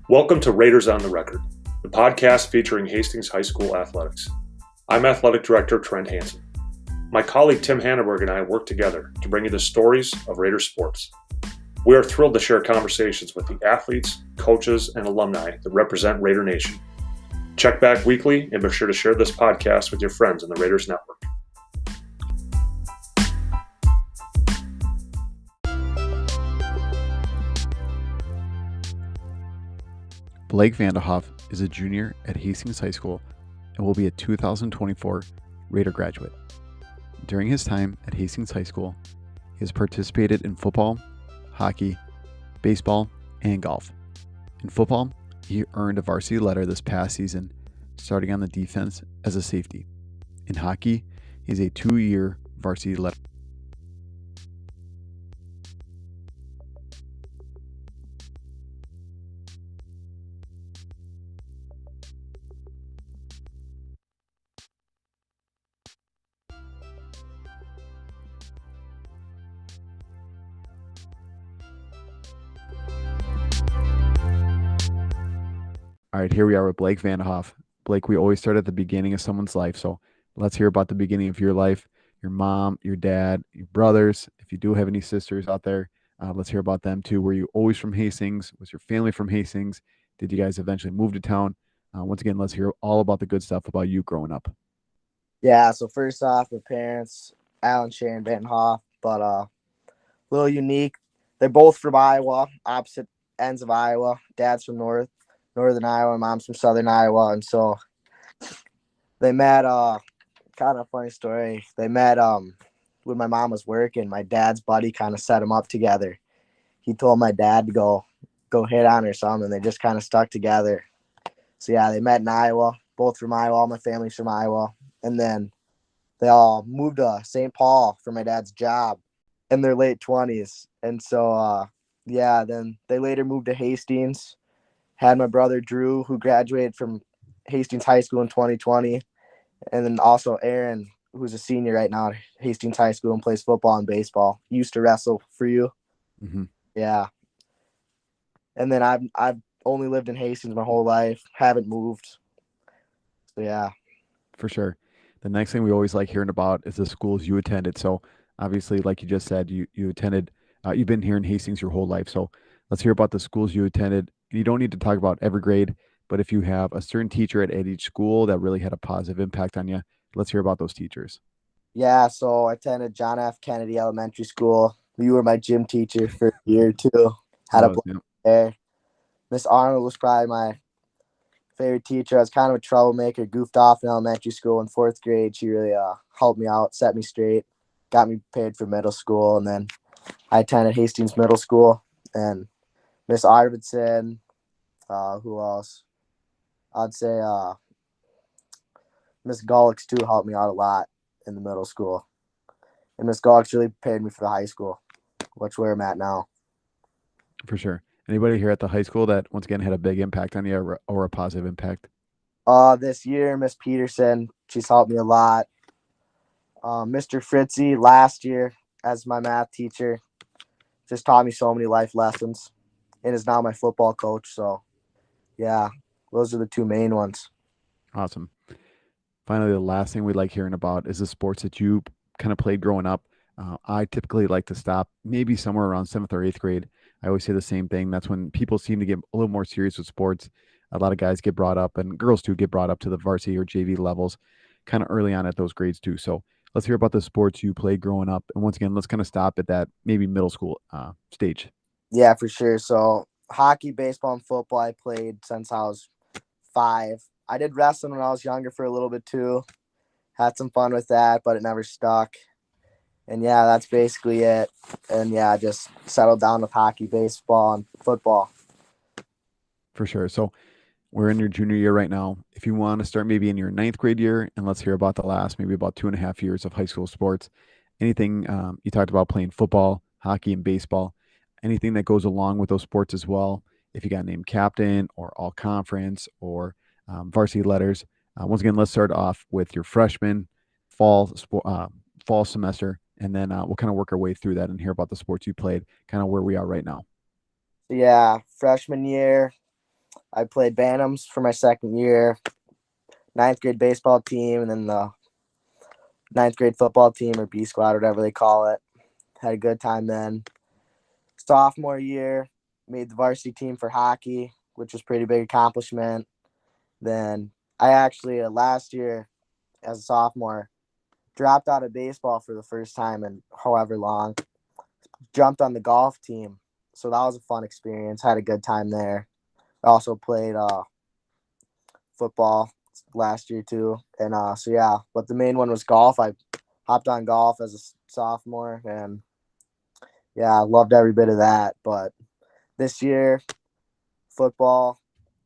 Welcome to Raiders on the Record, the podcast featuring Hastings High School athletics. I'm Athletic Director Trent Hansen. My colleague Tim Hanneberg and I work together to bring you the stories of Raiders sports. We are thrilled to share conversations with the athletes, coaches, and alumni that represent Raider Nation. Check back weekly and be sure to share this podcast with your friends in the Raiders Network. Blake Vandehoef is a junior at Hastings High School and will be a 2024 Raider graduate. During his time at Hastings High School, he has participated in football, hockey, baseball, and golf. In football, he earned a varsity letter this past season, starting on the defense as a safety. In hockey, he has a 2-year varsity letter. All right, here we are with Blake Vandehoef. Blake, we always start at the beginning of someone's life, so let's hear about the beginning of your life, your mom, your dad, your brothers. If you do have any sisters out there, let's hear about them too. Were you always from Hastings? Was your family from Hastings? Did you guys eventually move to town? Once again, let's hear all about the good stuff about you growing up. Yeah, so first off, my parents, Alan, Sharon, Vandehoef, but a little unique. They're both from Iowa, opposite ends of Iowa. Dad's from northern Iowa, mom's from southern Iowa, and so they met. Kind of funny story. They met when my mom was working. My dad's buddy kind of set them up together. He told my dad to go hit on her or something. They just kind of stuck together. So yeah, they met in Iowa. Both from Iowa. All my family's from Iowa, and then they all moved to St. Paul for my dad's job in their late 20s. And so yeah, then they later moved to Hastings. Had my brother Drew, who graduated from Hastings High School in 2020. And then also Aaron, who's a senior right now at Hastings High School and plays football and baseball. Used to wrestle for you. Mm-hmm. Yeah. And then I've only lived in Hastings my whole life. Haven't moved. So yeah. For sure. The next thing we always like hearing about is the schools you attended. So obviously, like you just said, you attended, you've been here in Hastings your whole life. So let's hear about the schools you attended. You don't need to talk about every grade, but if you have a certain teacher at each school that really had a positive impact on you, let's hear about those teachers. Yeah, so I attended John F. Kennedy Elementary School. You were my gym teacher for a year too. Had a blast there. Miss Arnold was probably my favorite teacher. I was kind of a troublemaker, goofed off in elementary school. In 4th grade, she really helped me out, set me straight, got me prepared for middle school. And then I attended Hastings Middle School. And Miss Arvidsson, who else? I'd say Miss Gullix too helped me out a lot in the middle school. And Miss Gullix really prepared me for the high school, which where I'm at now. For sure. Anybody here at the high school that once again had a big impact on you or a positive impact? This year, Miss Peterson, she's helped me a lot. Mr. Fritzy last year as my math teacher just taught me so many life lessons and is now my football coach. So yeah, those are the two main ones. Awesome. Finally, the last thing we like hearing about is the sports that you kind of played growing up. I typically like to stop maybe somewhere around 7th or 8th grade. I always say the same thing. That's when people seem to get a little more serious with sports. A lot of guys get brought up, and girls too get brought up to the varsity or JV levels kind of early on at those grades too. So let's hear about the sports you played growing up. And once again, let's kind of stop at that maybe middle school stage. Yeah, for sure. So hockey, baseball, and football I played since I was 5. I did wrestling when I was younger for a little bit too. Had some fun with that, but it never stuck. And yeah, that's basically it. And yeah, I just settled down with hockey, baseball, and football. For sure. So we're in your junior year right now. If you want to start maybe in your 9th grade year, and let's hear about the last maybe about 2.5 years of high school sports. Anything you talked about playing football, hockey, and baseball. Anything that goes along with those sports as well. If you got named captain or all conference or varsity letters. Once again, let's start off with your freshman, fall semester, and then we'll kind of work our way through that and hear about the sports you played, kind of where we are right now. Yeah, freshman year, I played Bantams for my second year, ninth grade baseball team, and then the ninth grade football team or B squad, whatever they call it. Had a good time then. Sophomore year, made the varsity team for hockey, which was a pretty big accomplishment. Then I actually last year as a sophomore dropped out of baseball for the first time in however long. Jumped on the golf team. So that was a fun experience. Had a good time there. I also played football last year too. And so yeah, but the main one was golf. I hopped on golf as a sophomore and yeah, I loved every bit of that. But this year, football,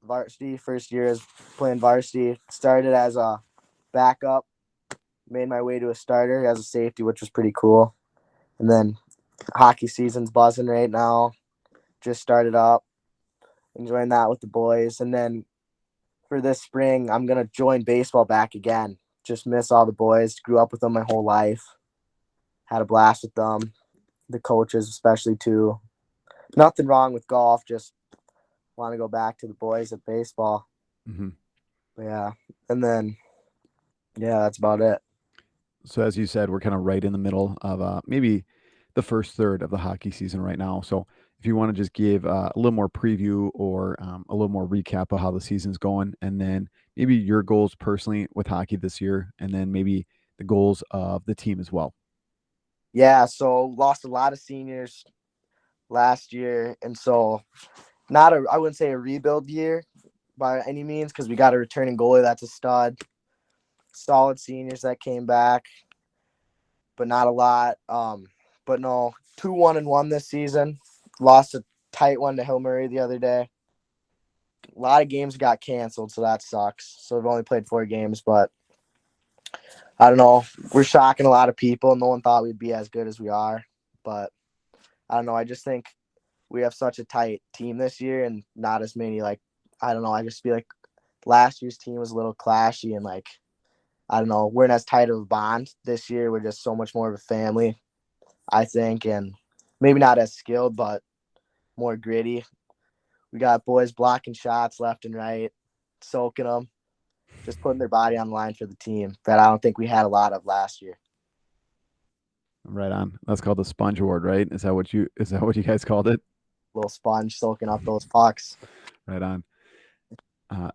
varsity, first year is playing varsity. Started as a backup, made my way to a starter as a safety, which was pretty cool. And then hockey season's buzzing right now. Just started up, enjoying that with the boys. And then for this spring, I'm going to join baseball back again. Just miss all the boys. Grew up with them my whole life. Had a blast with them. The coaches especially too. Nothing wrong with golf. Just want to go back to the boys at baseball. Mm-hmm. Yeah. And then, yeah, that's about it. So as you said, we're kind of right in the middle of maybe the first third of the hockey season right now. So if you want to just give a little more preview or a little more recap of how the season's going, and then maybe your goals personally with hockey this year, and then maybe the goals of the team as well. Yeah, so lost a lot of seniors last year, and so I wouldn't say a rebuild year by any means because we got a returning goalie that's a stud. Solid seniors that came back, but not a lot. But no, 2-1-1 this season. Lost a tight one to Hill Murray the other day. A lot of games got canceled, so that sucks. So we've only played 4 games, but I don't know. We're shocking a lot of people. No one thought we'd be as good as we are, but I don't know. I just think we have such a tight team this year and not as many, I don't know. I just feel like last year's team was a little clashy and I don't know. We're not as tight of a bond this year. We're just so much more of a family, I think, and maybe not as skilled, but more gritty. We got boys blocking shots left and right, soaking them, just putting their body on the line for the team that I don't think we had a lot of last year. Right on. That's called the sponge award, right? Is that what you guys called it? Little sponge soaking up those pucks. Right on.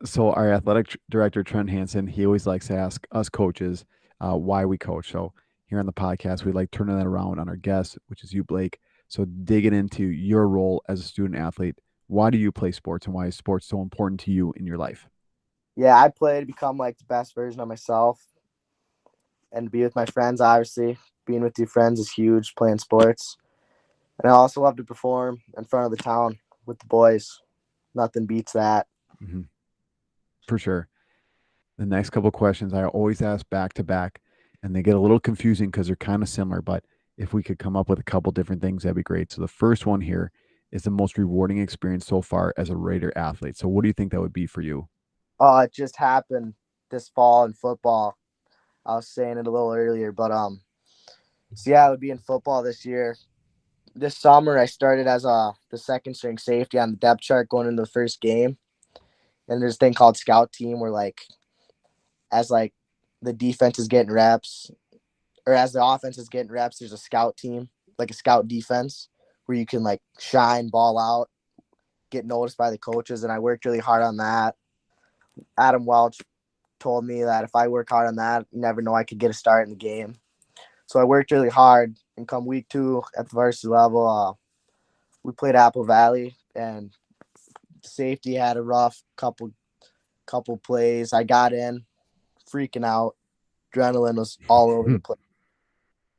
So our athletic director, Trent Hansen, he always likes to ask us coaches why we coach. So here on the podcast, we like turning that around on our guest, which is you, Blake. So digging into your role as a student athlete, why do you play sports and why is sports so important to you in your life? Yeah, I play to become the best version of myself and to be with my friends, obviously. Being with your friends is huge, playing sports. And I also love to perform in front of the town with the boys. Nothing beats that. Mm-hmm. For sure. The next couple of questions I always ask back to back, and they get a little confusing because they're kind of similar, but if we could come up with a couple different things, that'd be great. So the first one here is the most rewarding experience so far as a Raider athlete. So what do you think that would be for you? It just happened this fall in football. I was saying it a little earlier, but so yeah, I would be in football this year. This summer, I started as the second string safety on the depth chart going into the first game. And there's a thing called scout team where as the defense is getting reps or as the offense is getting reps, there's a scout team, like a scout defense where you can shine, ball out, get noticed by the coaches. And I worked really hard on that. Adam Welch told me that if I work hard on that, you never know, I could get a start in the game. So I worked really hard, and come week 2 at the varsity level, we played Apple Valley, and safety had a rough couple plays. I got in, freaking out. Adrenaline was all over the place.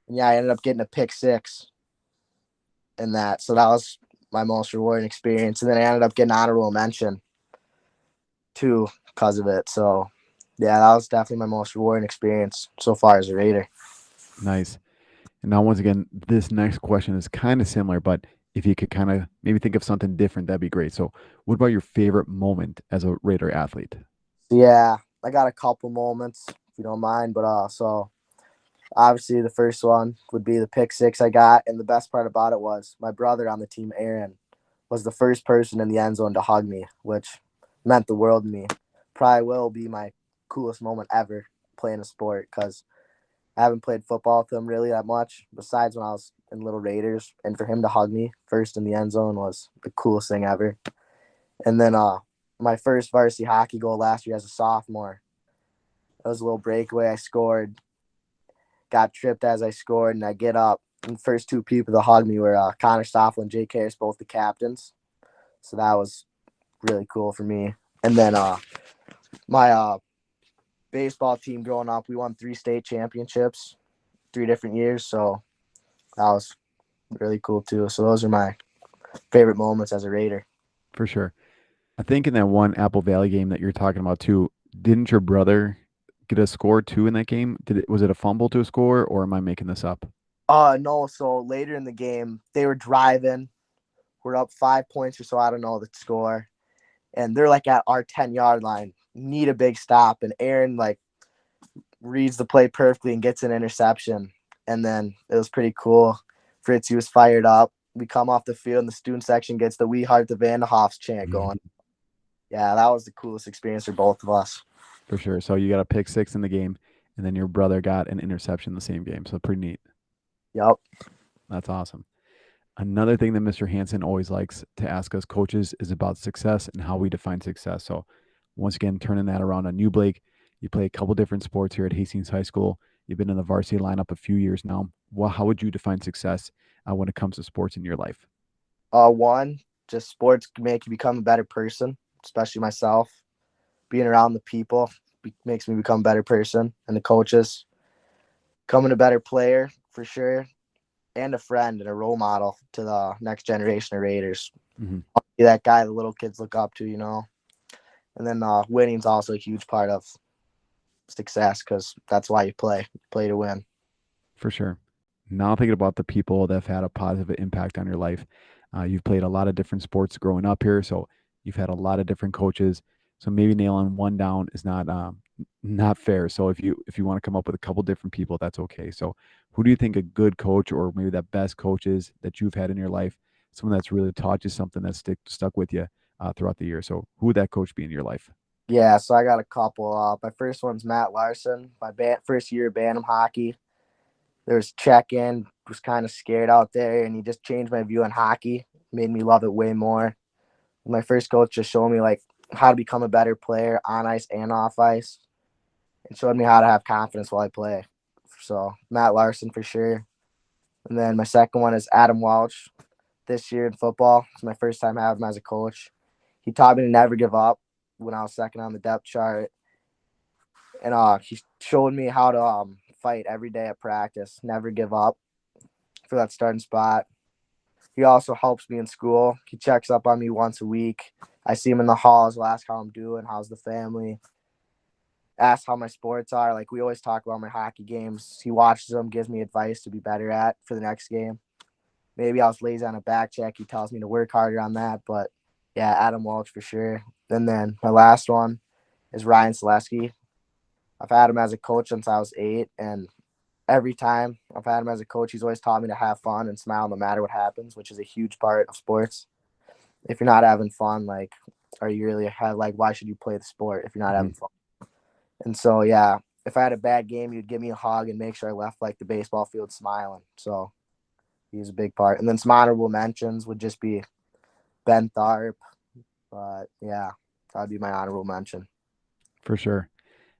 And yeah, I ended up getting a pick 6 in that. So that was my most rewarding experience. And then I ended up getting honorable mention too because of it. So yeah, that was definitely my most rewarding experience so far as a Raider. Nice. And now, once again, this next question is kind of similar, but if you could kind of maybe think of something different, that'd be great. So what about your favorite moment as a Raider athlete? Yeah, I got a couple moments, if you don't mind. But so obviously the first one would be the pick 6 I got. And the best part about it was my brother on the team, Aaron, was the first person in the end zone to hug me, which meant the world to me. Probably will be my coolest moment ever playing a sport, because I haven't played football with him really that much, besides when I was in Little Raiders. And for him to hug me first in the end zone was the coolest thing ever. And then my first varsity hockey goal last year as a sophomore, it was a little breakaway. I scored, got tripped as I scored, and I get up. And the first two people to hug me were Connor Stoffel and Jake Harris, both the captains. So that was really cool for me. And then my baseball team growing up, we won 3 state championships, 3 different years. So that was really cool too. So those are my favorite moments as a Raider. For sure. I think in that one Apple Valley game that you're talking about too, didn't your brother get a score too in that game? Was it a fumble to a score, or am I making this up? No. So later in the game, they were driving. We're up 5 points or so. I don't know the score. And they're like at our 10-yard line, need a big stop. And Aaron like reads the play perfectly and gets an interception. And then it was pretty cool. Fritzy was fired up. We come off the field and the student section gets the "We Heart the Vandehoefs" chant going. Yeah, that was the coolest experience for both of us. For sure. So you got a pick 6 in the game, and then your brother got an interception in the same game. So pretty neat. Yep. That's awesome. Another thing that Mr. Hansen always likes to ask us coaches is about success and how we define success. So once again, turning that around on you, Blake. You play a couple different sports here at Hastings High School. You've been in the varsity lineup a few years now. Well, how would you define success when it comes to sports in your life? One, just sports can make you become a better person, especially myself. Being around the people makes me become a better person, and the coaches. Becoming a better player for sure, and a friend and a role model to the next generation of Raiders. Mm-hmm. Be that guy the little kids look up to, you know. And then winning's also a huge part of success, because that's why you play to win. For sure. Now thinking about the people that have had a positive impact on your life. You've played a lot of different sports growing up here, so you've had a lot of different coaches. So maybe nailing one down is not fair. So if you want to come up with a couple different people, that's okay. So who do you think a good coach, or maybe that best coach is that you've had in your life? Someone that's really taught you something that's stuck with you throughout the year. So who would that coach be in your life? Yeah, so I got a couple. My first one's Matt Larson. My first year of Bantam hockey. There was check-in, was kind of scared out there, and he just changed my view on hockey, made me love it way more. My first coach just showed me like how to become a better player on ice and off ice, and showed me how to have confidence while I play. So Matt Larson for sure. And then my second one is Adam Welch. This year in football, it's my first time having him as a coach. He taught me to never give up when I was second on the depth chart. And he showed me how to fight every day at practice, never give up for that starting spot. He also helps me in school. He checks up on me once a week. I see him in the halls. He'll ask how I'm doing, how's the family, ask how my sports are. Like, we always talk about my hockey games. He watches them, gives me advice to be better at for the next game. Maybe I was lazy on a back check. He tells me to work harder on that. But, yeah, Adam Welch for sure. And then my last one is Ryan Selesky. I've had him as a coach since I was 8, and every time I've had him as a coach, he's always taught me to have fun and smile no matter what happens, which is a huge part of sports. If you're not having fun, like, are you really why should you play the sport if you're not having fun? And so, yeah, if I had a bad game, he'd give me a hug and make sure I left like the baseball field smiling. So he's a big part. And then some honorable mentions would just be Ben Tharp. But yeah, that'd be my honorable mention. For sure.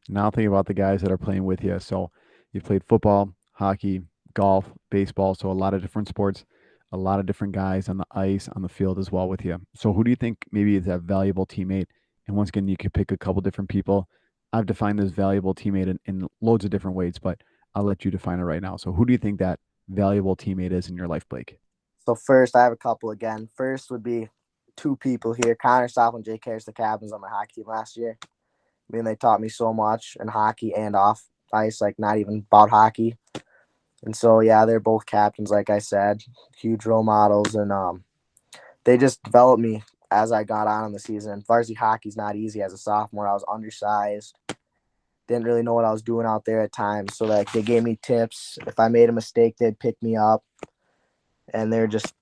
Now thinking about the guys that are playing with you. So you've played football, hockey, golf, baseball. So a lot of different sports, a lot of different guys on the ice, on the field as well with you. So who do you think maybe is that valuable teammate? And once again, you could pick a couple different people. I've defined this valuable teammate in loads of different ways, but I'll let you define it right now. So who do you think that valuable teammate is in your life, Blake? So first, I have a couple again. First would be 2 people here, Connor Stoffel and Jake Harris, the captains on my hockey team last year. I mean, they taught me so much in hockey and off ice, like not even about hockey. And so, yeah, they're both captains, like I said, huge role models. And they just developed me as I got on in the season. Varsity hockey's not easy. As a sophomore, I was undersized. Didn't really know what I was doing out there at times. So, like, they gave me tips. If I made a mistake, they'd pick me up. And they're just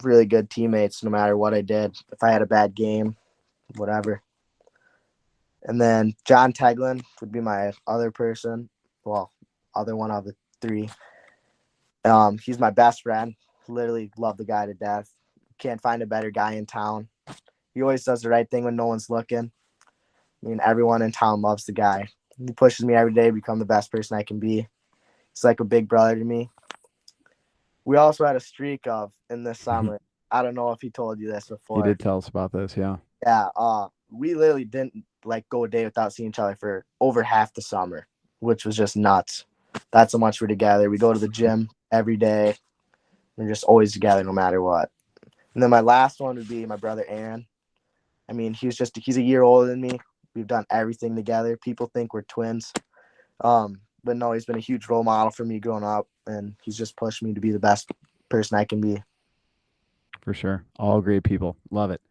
really good teammates no matter what I did. If I had a bad game, whatever. And then John Teglin would be my other person. Well, other one of the three. He's my best friend. Literally love the guy to death. Can't find a better guy in town. He always does the right thing when no one's looking. I mean, everyone in town loves the guy. He pushes me every day to become the best person I can be. He's like a big brother to me. We also had a streak in this summer. I don't know if he told you this before. He did tell us about this, yeah. Yeah, we literally didn't go a day without seeing each other for over half the summer, which was just nuts. That's how much we're together. We go to the gym every day. We're just always together no matter what. And then my last one would be my brother Aaron. I mean, he's a year older than me. We've done everything together. People think we're twins. But no, he's been a huge role model for me growing up, and he's just pushed me to be the best person I can be. For sure. All great people. Love it.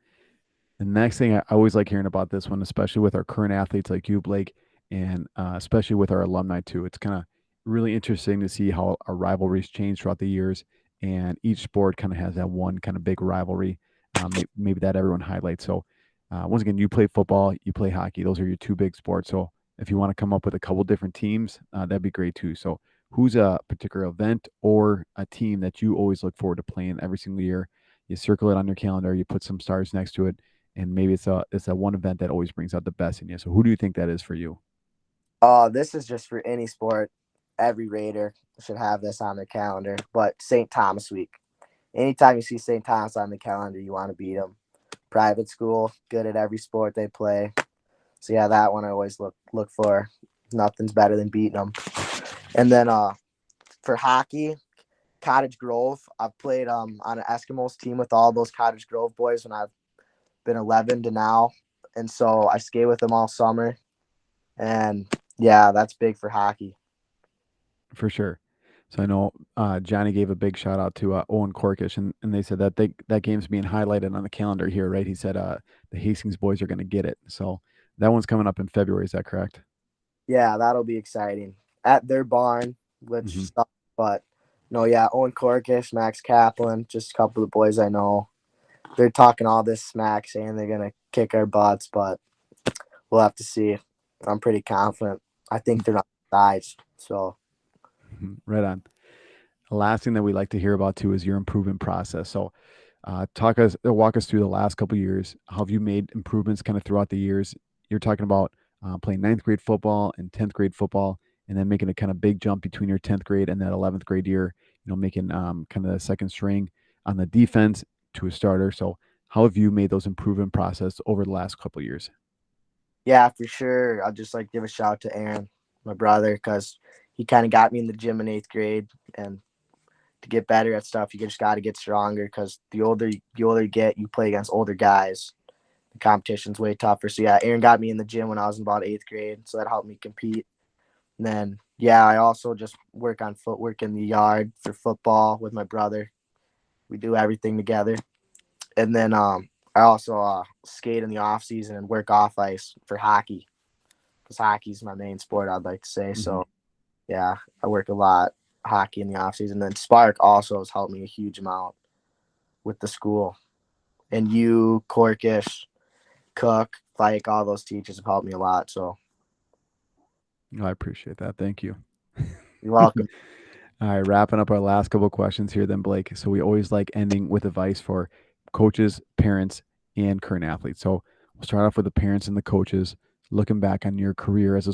The next thing, I always like hearing about this one, especially with our current athletes like you, Blake, and especially with our alumni too. It's kind of really interesting to see how our rivalries change throughout the years, and each sport kind of has that one kind of big rivalry, maybe that everyone highlights. So once again, you play football, you play hockey. Those are your two big sports. So if you want to come up with a couple different teams, that'd be great too. So who's a particular event or a team that you always look forward to playing every single year? You circle it on your calendar, you put some stars next to it, and maybe it's a one event that always brings out the best in you. So who do you think that is for you? This is just for any sport. Every Raider should have this on their calendar. But St. Thomas week. Anytime you see St. Thomas on the calendar, you want to beat them. Private school, good at every sport they play. So yeah, that one I always look for. Nothing's better than beating them. And then for hockey, Cottage Grove. I've played on an Eskimos team with all those Cottage Grove boys when I've been 11 to now, and so I skate with them all summer. And yeah, that's big for hockey. For sure. So I know Johnny gave a big shout out to Owen Corkish, and they said that that game's being highlighted on the calendar here, right? He said the Hastings boys are going to get it. So that one's coming up in February. Is that correct? Yeah, that'll be exciting at their barn, which sucks, but no, yeah, Owen Corkish, Max Kaplan, just a couple of boys I know. They're talking all this smack, saying they're gonna kick our butts, but we'll have to see. I'm pretty confident. I think they're not sides, so. Right on. The last thing that we like to hear about too is your improvement process. So, walk us through the last couple of years. How have you made improvements kind of throughout the years? You're talking about playing ninth grade football and 10th grade football, and then making a kind of big jump between your 10th grade and that 11th grade year. Making kind of the second string on the defense to a starter. So, how have you made those improvement process over the last couple of years? Yeah, for sure. I'll just give a shout to Aaron, my brother, because he kind of got me in the gym in 8th grade, and to get better at stuff, you just got to get stronger, because the older you get, you play against older guys. The competition's way tougher. So yeah, Aaron got me in the gym when I was in about 8th grade, so that helped me compete. And then yeah, I also just work on footwork in the yard for football with my brother. We do everything together. And then I also skate in the off season and work off ice for hockey, because hockey's my main sport, I'd like to say. Mm-hmm. So yeah, I work a lot hockey in the off season. Then Spark also has helped me a huge amount with the school. And you, Corkish, Cook, like all those teachers have helped me a lot. So I appreciate that. Thank you. you're welcome. All right, wrapping up our last couple of questions here, then, Blake. So we always like ending with advice for coaches, parents, and current athletes. So we'll start off with the parents and the coaches. Looking back on your career as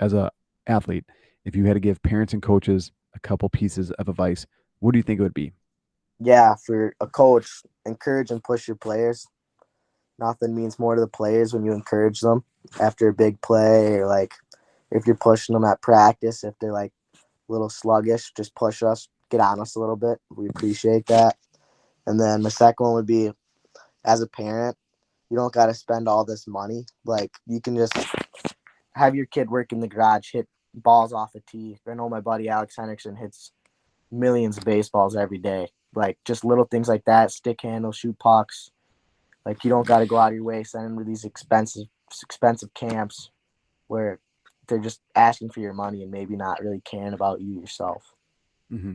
a athlete, if you had to give parents and coaches a couple pieces of advice, what do you think it would be? Yeah, for a coach, encourage and push your players. Nothing means more to the players when you encourage them after a big play, or if you're pushing them at practice, if they're a little sluggish, just push us, get on us a little bit. We appreciate that. And then the second one would be, as a parent, you don't got to spend all this money. You can just have your kid work in the garage, hit balls off a tee. I know my buddy Alex Henriksen hits millions of baseballs every day. Just little things like that, stick handle, shoot pucks. You don't got to go out of your way, send them to these expensive camps where they're just asking for your money and maybe not really caring about you yourself. Mm-hmm.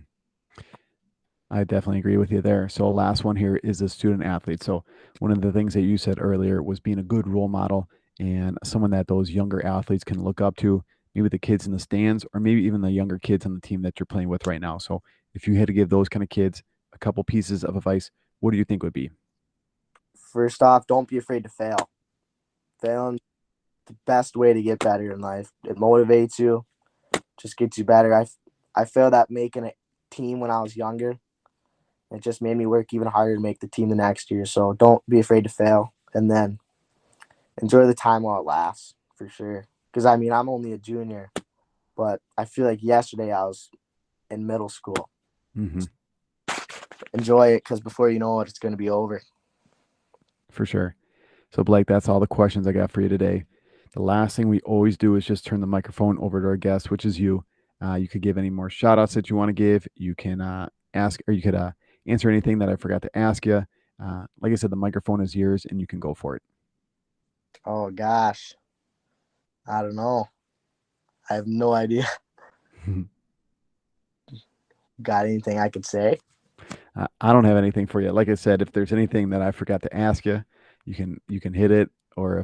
I definitely agree with you there. So last one here is a student athlete. So one of the things that you said earlier was being a good role model and someone that those younger athletes can look up to, maybe the kids in the stands or maybe even the younger kids on the team that you're playing with right now. So if you had to give those kind of kids a couple pieces of advice, what do you think would be? First off, don't be afraid to fail. Failing the best way to get better in life. It motivates you, just gets you better. I failed at making a team when I was younger. It just made me work even harder to make the team the next year. So don't be afraid to fail, and then enjoy the time while it lasts, for sure. Because I mean, I'm only a junior, but I feel like yesterday I was in middle school. Mm-hmm. Enjoy it, because before you know it, it's going to be over. For sure. So Blake, that's all the questions I got for you today. The last thing we always do is just turn the microphone over to our guest, which is you. You could give any more shout outs that you want to give. You can ask, or you could answer anything that I forgot to ask you. Like I said, the microphone is yours and you can go for it. Oh gosh, I don't know. I have no idea. Got anything I could say? I don't have anything for you. Like I said, if there's anything that I forgot to ask you, you can hit it. Or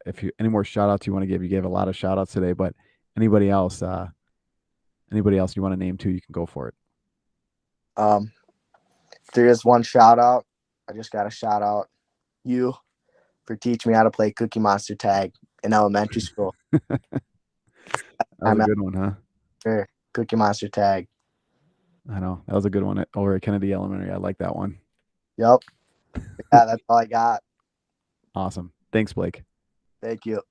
if you any more shout outs you want to give, you gave a lot of shout outs today, but anybody else you want to name too, you can go for it. There is one shout out. I just got to shout out you for teaching me how to play Cookie Monster tag in elementary school. That was a good one, huh? Sure. Cookie Monster tag. I know. That was a good one over at Kennedy Elementary. I like that one. Yep. Yeah, that's all I got. Awesome. Thanks, Blake. Thank you.